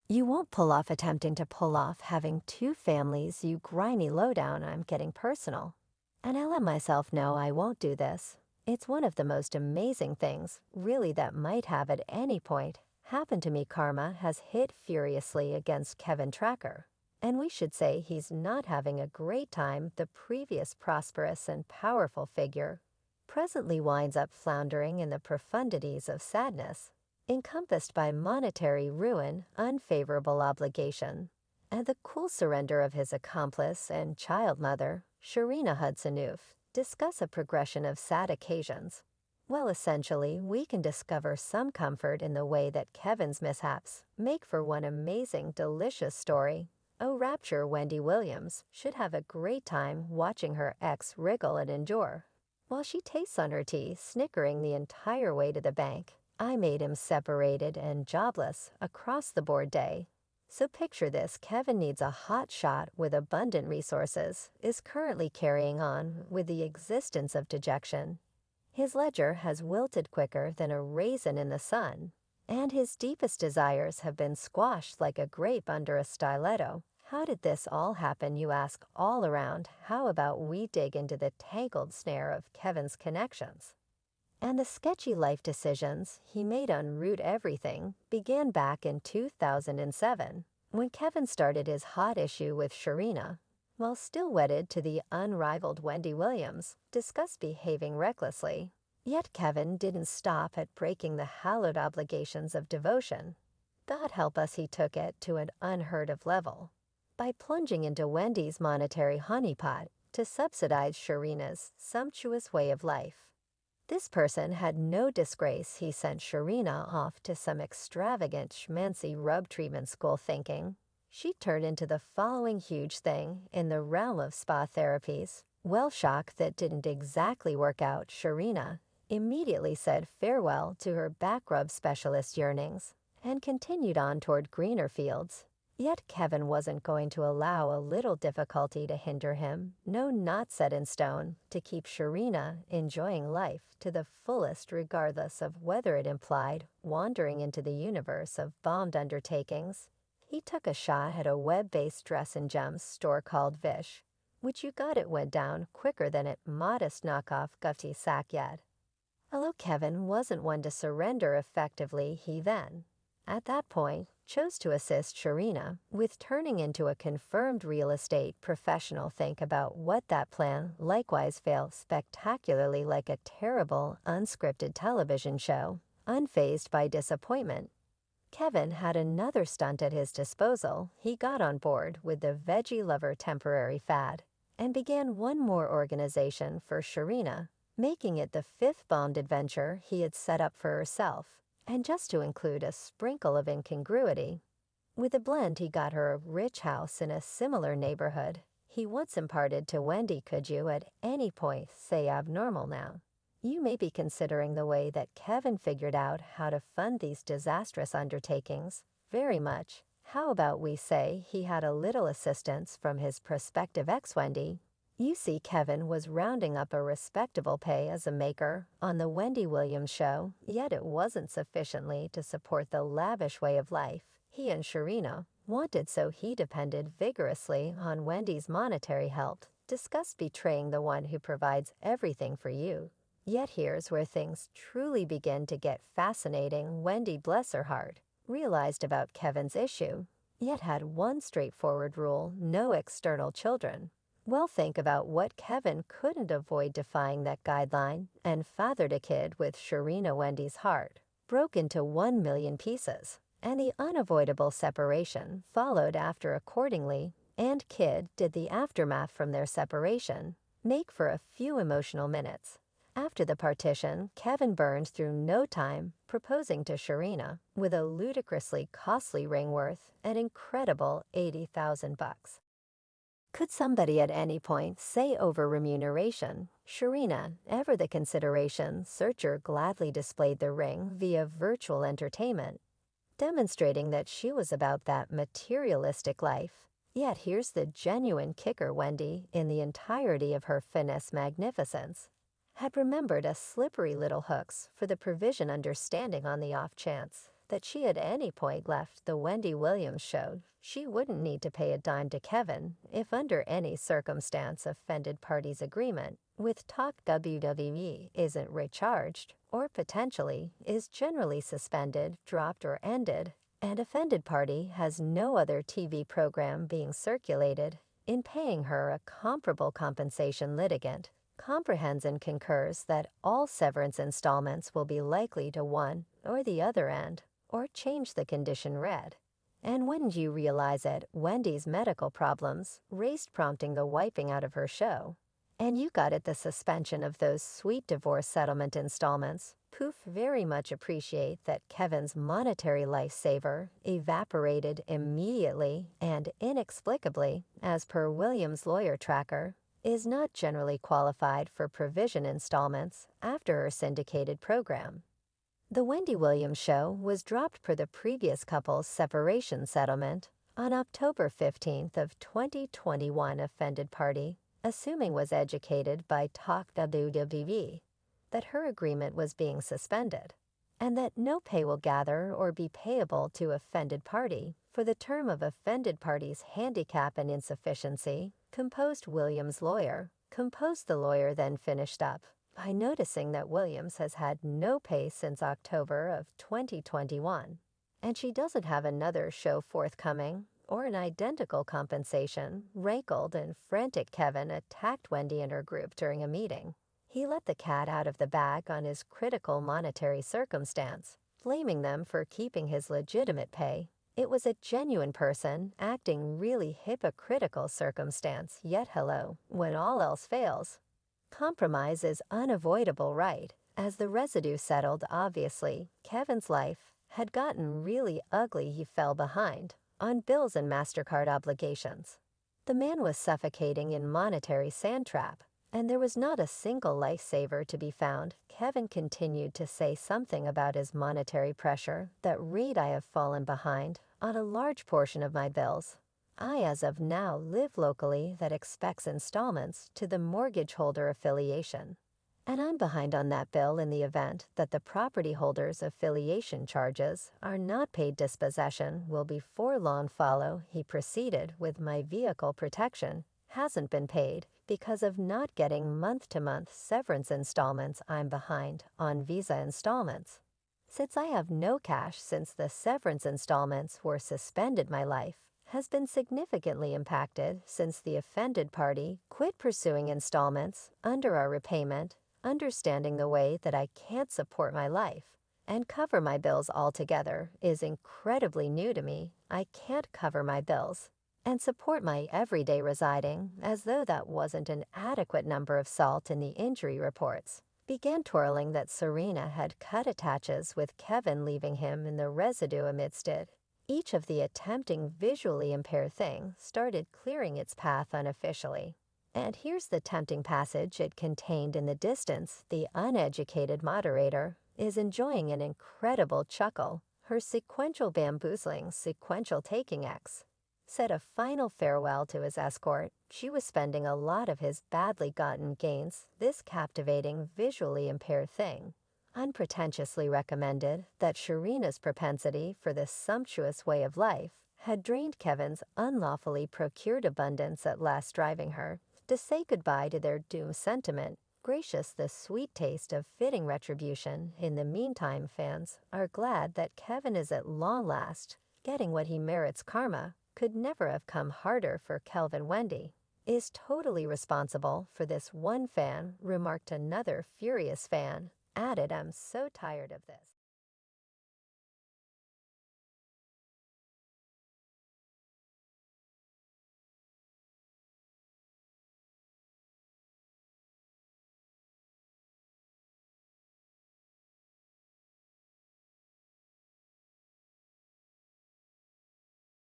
You won't pull off attempting to pull off having two families, you grimy lowdown. I'm getting personal. And I let myself know I won't do this. It's one of the most amazing things, really, that might have at any point happened to me. Karma has hit furiously against Kevin Tracker. And we should say he's not having a great time. The previous prosperous and powerful figure presently winds up floundering in the profundities of sadness, encompassed by monetary ruin, unfavorable obligation, and the cool surrender of his accomplice and child mother, Sharina Hudson. Discuss a progression of sad occasions. Well, essentially, we can discover some comfort in the way that Kevin's mishaps make for one amazing, delicious story. Oh, rapture! Wendy Williams should have a great time watching her ex wriggle and endure, while she tastes on her tea, snickering the entire way to the bank. I made him separated and jobless, across the board day. So picture this: Kevin needs a hot shot with abundant resources, is currently carrying on with the existence of dejection. His ledger has wilted quicker than a raisin in the sun, and his deepest desires have been squashed like a grape under a stiletto. How did this all happen, you ask, all around? How about we dig into the tangled snare of Kevin's connections? And the sketchy life decisions he made unroot everything began back in 2007, when Kevin started his hot issue with Sharina. While still wedded to the unrivaled Wendy Williams, discussed behaving recklessly. Yet Kevin didn't stop at breaking the hallowed obligations of devotion. God help us, he took it to an unheard of level by plunging into Wendy's monetary honeypot to subsidize Sharina's sumptuous way of life. This person had no disgrace. He sent Sharina off to some extravagant schmancy rub treatment school, thinking she'd turn into the following huge thing in the realm of spa therapies. Well, shock that didn't exactly work out. Sharina immediately said farewell to her back rub specialist yearnings and continued on toward greener fields. Yet Kevin wasn't going to allow a little difficulty to hinder him, no, not set in stone, to keep Sharina enjoying life to the fullest, regardless of whether it implied wandering into the universe of bombed undertakings. He took a shot at a web-based dress and gems store called Vish, which you got it went down quicker than it modest knockoff Gufty sack yet. Although Kevin wasn't one to surrender effectively, he then, at that point, chose to assist Sharina with turning into a confirmed real estate professional. Think about what that plan likewise failed spectacularly, like a terrible, unscripted television show. Unfazed by disappointment, Kevin had another stunt at his disposal. He got on board with the veggie lover temporary fad and began one more organization for Sharina, making it the fifth bombed adventure he had set up for herself. And just to include a sprinkle of incongruity, with a blend he got her a rich house in a similar neighborhood he once imparted to Wendy. Could you at any point say abnormal now? You may be considering the way that Kevin figured out how to fund these disastrous undertakings. Very much. How about we say he had a little assistance from his prospective ex-Wendy? You see, Kevin was rounding up a respectable pay as a maker on the Wendy Williams show, yet it wasn't sufficiently to support the lavish way of life he and Sharina wanted, so he depended vigorously on Wendy's monetary help. Discuss betraying the one who provides everything for you. Yet here's where things truly begin to get fascinating. Wendy, bless her heart, realized about Kevin's issue, yet had one straightforward rule: no external children. Well, think about what Kevin couldn't avoid defying that guideline and fathered a kid with Sharina. Wendy's heart broke into 1,000,000 pieces, and the unavoidable separation followed after accordingly, and kid did the aftermath from their separation make for a few emotional minutes. After the partition, Kevin burned through no time proposing to Sharina with a ludicrously costly ring worth an incredible $80,000. Could somebody at any point say over remuneration? Sharina, ever the consideration searcher, gladly displayed the ring via virtual entertainment, demonstrating that she was about that materialistic life. Yet here's the genuine kicker: Wendy, in the entirety of her finesse magnificence, had remembered a slippery little hooks for the provision, understanding on the off chance that she at any point left the Wendy Williams show, she wouldn't need to pay a dime to Kevin if under any circumstance offended party's agreement with Talk WWE isn't recharged or potentially is generally suspended, dropped, or ended, and offended party has no other TV program being circulated, in paying her a comparable compensation. Litigant comprehends and concurs that all severance installments will be likely to one or the other end, or change the condition read. And wouldn't you realize it, Wendy's medical problems raced, prompting the wiping out of her show. And you got it, the suspension of those sweet divorce settlement installments. Poof, very much appreciate that Kevin's monetary lifesaver evaporated immediately and inexplicably, as per Williams' lawyer tracker, is not generally qualified for provision installments after her syndicated program. The Wendy Williams show was dropped per the previous couple's separation settlement on October 15th of 2021. Offended party, assuming was educated by Talk WWE, that her agreement was being suspended, and that no pay will gather or be payable to offended party for the term of offended party's handicap and insufficiency. Composed Williams' lawyer. Composed the lawyer then finished up by noticing that Williams has had no pay since October of 2021, and she doesn't have another show forthcoming or an identical compensation. Rankled and frantic Kevin attacked Wendy and her group during a meeting. He let the cat out of the bag on his critical monetary circumstance, blaming them for keeping his legitimate pay. It was a genuine person acting really hypocritical circumstance, yet hello, when all else fails. Compromise is unavoidable, right? As the residue settled, obviously, Kevin's life had gotten really ugly. He fell behind on bills and MasterCard obligations. The man was suffocating in monetary sand trap, and there was not a single lifesaver to be found. Kevin continued to say something about his monetary pressure that read, "I have fallen behind on a large portion of my bills. I, as of now, live locally that expects installments to the mortgage holder affiliation. And I'm behind on that bill in the event that the property holder's affiliation charges are not paid. Dispossession will before long follow." He proceeded with, "My vehicle protection hasn't been paid because of not getting month-to-month severance installments. I'm behind on Visa installments. Since I have no cash since the severance installments were suspended, my life has been significantly impacted since the offended party quit pursuing installments under our repayment, understanding the way that I can't support my life and cover my bills altogether is incredibly new to me. I can't cover my bills and support my everyday residing, as though that wasn't an adequate number of salt in the injury reports." Began twirling that Sharina had cut attaches with Kevin, leaving him in the residue amidst it. Each of the attempting visually impaired thing started clearing its path unofficially. And here's the tempting passage it contained in the distance. The uneducated moderator is enjoying an incredible chuckle. Her sequential bamboozling, sequential taking X said a final farewell to his escort. She was spending a lot of his badly gotten gains. This captivating, visually impaired thing unpretentiously recommended that Sharina's propensity for this sumptuous way of life had drained Kevin's unlawfully procured abundance, at last driving her to say goodbye to their doom sentiment. Gracious, the sweet taste of fitting retribution. In the meantime, fans are glad that Kevin is at long last getting what he merits. Karma could never have come harder for Kelvin. Wendy is totally responsible for this, one fan remarked. Another furious fan added, "I'm so tired of this."